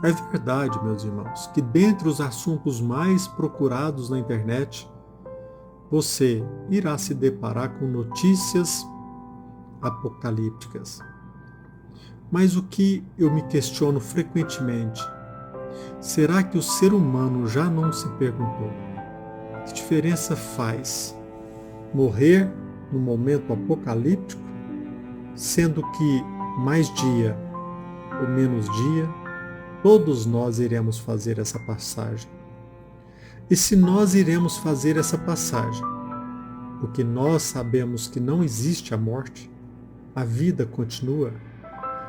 É verdade, meus irmãos, que dentre os assuntos mais procurados na internet, você irá se deparar com notícias apocalípticas. Mas o que eu me questiono frequentemente, será que o ser humano já não se perguntou? Que diferença faz morrer no momento apocalíptico, sendo que mais dia ou menos dia, todos nós iremos fazer essa passagem? E se nós iremos fazer essa passagem, porque nós sabemos que não existe a morte, a vida continua,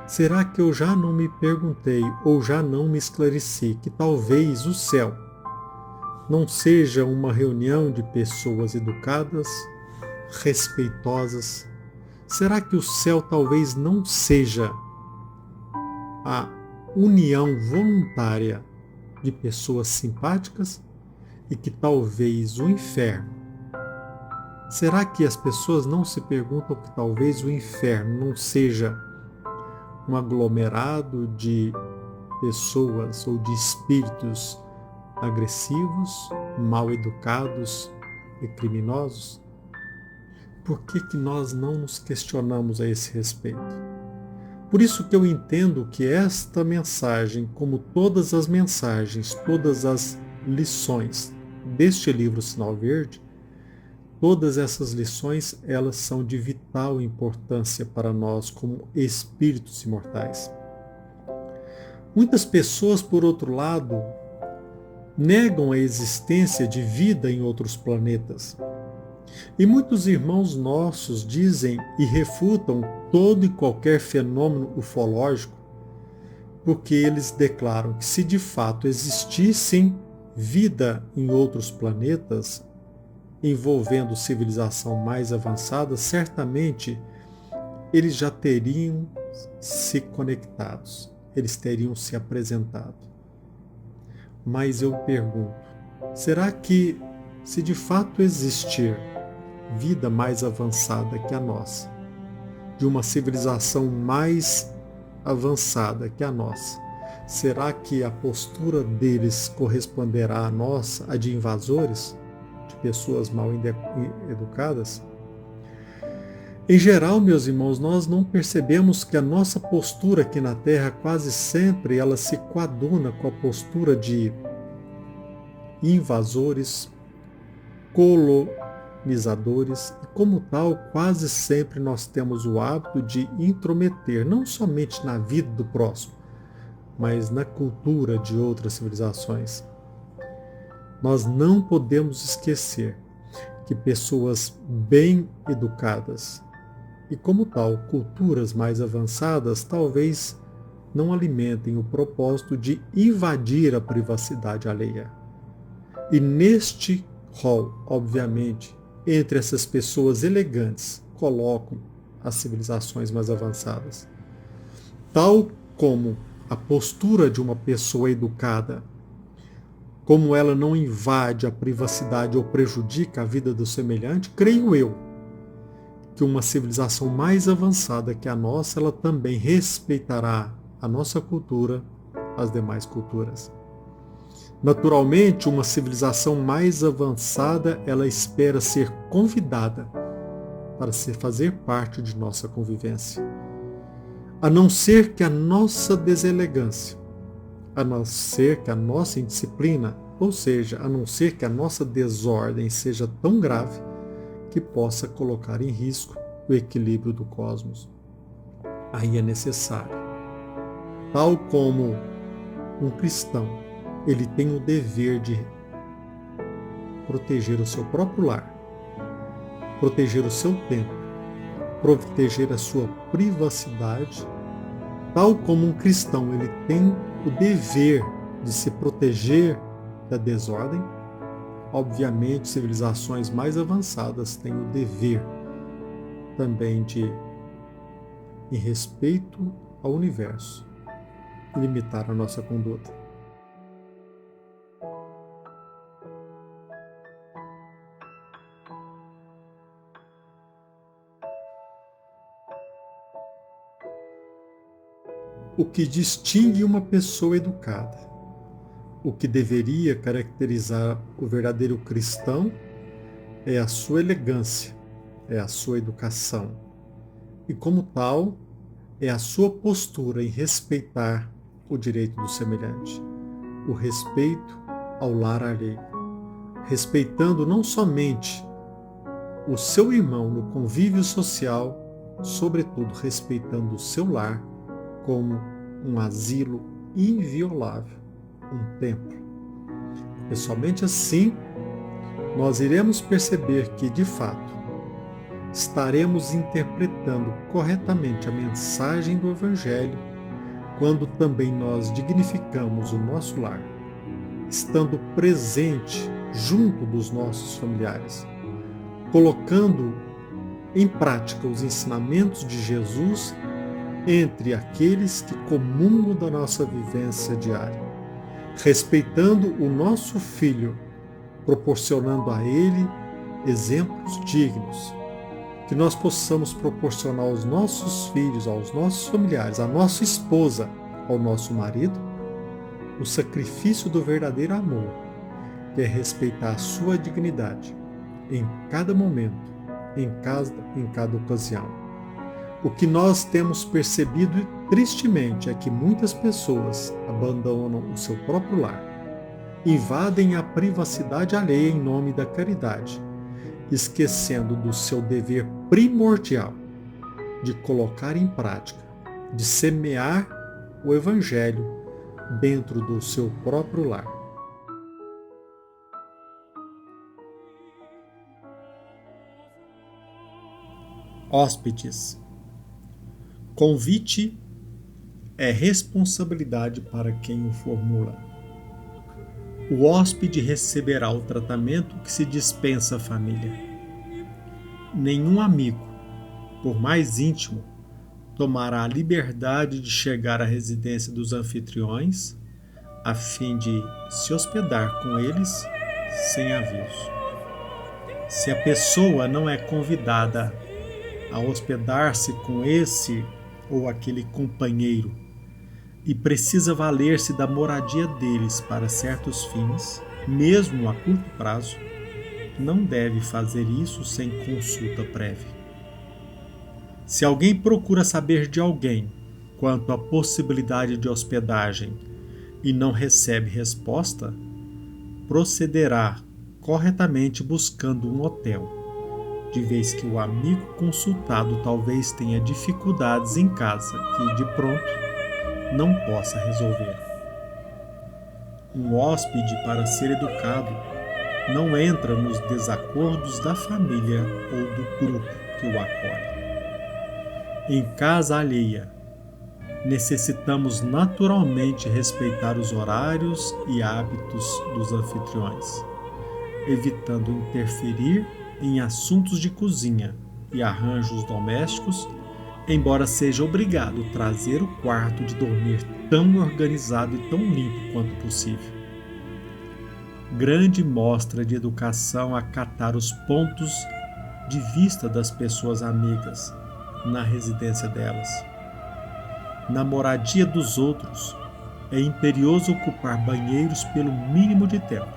será que eu já não me perguntei ou já não me esclareci que talvez o céu não seja uma reunião de pessoas educadas, respeitosas? Será que o céu talvez não seja a união voluntária de pessoas simpáticas e que talvez o inferno? Será que as pessoas não se perguntam que talvez o inferno não seja um aglomerado de pessoas ou de espíritos agressivos, mal educados e criminosos? Por que nós não nos questionamos a esse respeito? Por isso que eu entendo que esta mensagem, como todas as mensagens, todas as lições deste livro Sinal Verde, todas essas lições, elas são de vital importância para nós como espíritos imortais. Muitas pessoas, por outro lado, negam a existência de vida em outros planetas. E muitos irmãos nossos dizem e refutam todo e qualquer fenômeno ufológico, porque eles declaram que se de fato existissem vida em outros planetas, envolvendo civilização mais avançada, certamente eles já teriam se conectados, eles teriam se apresentado. Mas eu pergunto, será que, se de fato existir vida mais avançada que a nossa, de uma civilização mais avançada que a nossa, será que a postura deles corresponderá à nossa, a de invasores, de pessoas mal educadas? Em geral, meus irmãos, nós não percebemos que a nossa postura aqui na Terra quase sempre ela se coaduna com a postura de invasores, colonizadores, e como tal, quase sempre nós temos o hábito de intrometer não somente na vida do próximo, mas na cultura de outras civilizações. Nós não podemos esquecer que pessoas bem educadas e, como tal, culturas mais avançadas talvez não alimentem o propósito de invadir a privacidade alheia. E neste rol, obviamente, entre essas pessoas elegantes, colocam as civilizações mais avançadas. Tal como a postura de uma pessoa educada, como ela não invade a privacidade ou prejudica a vida do semelhante, creio eu que uma civilização mais avançada que a nossa, ela também respeitará a nossa cultura, as demais culturas. Naturalmente, uma civilização mais avançada, ela espera ser convidada para fazer parte de nossa convivência. A não ser que a nossa deselegância, a não ser que a nossa indisciplina, ou seja, a não ser que a nossa desordem seja tão grave que possa colocar em risco o equilíbrio do cosmos. Aí é necessário, tal como um cristão, ele tem o dever de proteger o seu próprio lar, proteger o seu templo, proteger a sua privacidade, tal como um cristão, ele tem o dever de se proteger da desordem. Obviamente, civilizações mais avançadas têm o dever também de, em respeito ao universo, limitar a nossa conduta. o que distingue uma pessoa educada. O que deveria caracterizar o verdadeiro cristão é a sua elegância, é a sua educação. E como tal, é a sua postura em respeitar o direito do semelhante, o respeito ao lar alheio, respeitando não somente o seu irmão no convívio social, sobretudo respeitando o seu lar como um asilo inviolável, um templo. E somente assim nós iremos perceber que, de fato, estaremos interpretando corretamente a mensagem do Evangelho quando também nós dignificamos o nosso lar, estando presente junto dos nossos familiares, colocando em prática os ensinamentos de Jesus entre aqueles que comungam da nossa vivência diária, respeitando o nosso filho, proporcionando a ele exemplos dignos, que nós possamos proporcionar aos nossos filhos, aos nossos familiares, à nossa esposa, ao nosso marido, o sacrifício do verdadeiro amor, que é respeitar a sua dignidade em cada momento, em cada ocasião. O que nós temos percebido tristemente é que muitas pessoas abandonam o seu próprio lar, invadem a privacidade alheia em nome da caridade, esquecendo do seu dever primordial de colocar em prática, de semear o Evangelho dentro do seu próprio lar. Hóspedes. Convite é responsabilidade para quem o formula. O hóspede receberá o tratamento que se dispensa à família. Nenhum amigo, por mais íntimo, tomará a liberdade de chegar à residência dos anfitriões a fim de se hospedar com eles sem aviso. Se a pessoa não é convidada a hospedar-se com esse ou aquele companheiro e precisa valer-se da moradia deles para certos fins, mesmo a curto prazo, não deve fazer isso sem consulta prévia. Se alguém procura saber de alguém quanto à possibilidade de hospedagem e não recebe resposta, procederá corretamente buscando um hotel, de vez que o amigo consultado talvez tenha dificuldades em casa que, de pronto, não possa resolver. Um hóspede, para ser educado, não entra nos desacordos da família ou do grupo que o acolhe. Em casa alheia, necessitamos naturalmente respeitar os horários e hábitos dos anfitriões, evitando interferir em assuntos de cozinha e arranjos domésticos, embora seja obrigado a trazer o quarto de dormir tão organizado e tão limpo quanto possível. Grande mostra de educação acatar os pontos de vista das pessoas amigas na residência delas. Na moradia dos outros, é imperioso ocupar banheiros pelo mínimo de tempo,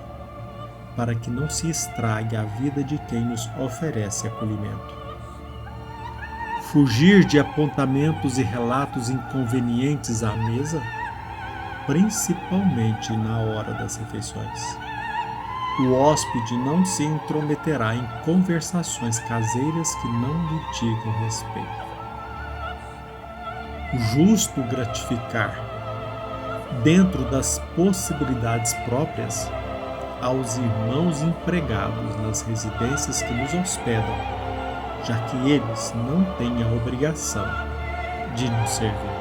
para que não se estrague a vida de quem nos oferece acolhimento. Fugir de apontamentos e relatos inconvenientes à mesa, principalmente na hora das refeições. O hóspede não se intrometerá em conversações caseiras que não lhe digam respeito. Justo gratificar, dentro das possibilidades próprias, aos irmãos empregados nas residências que nos hospedam, já que eles não têm a obrigação de nos servir.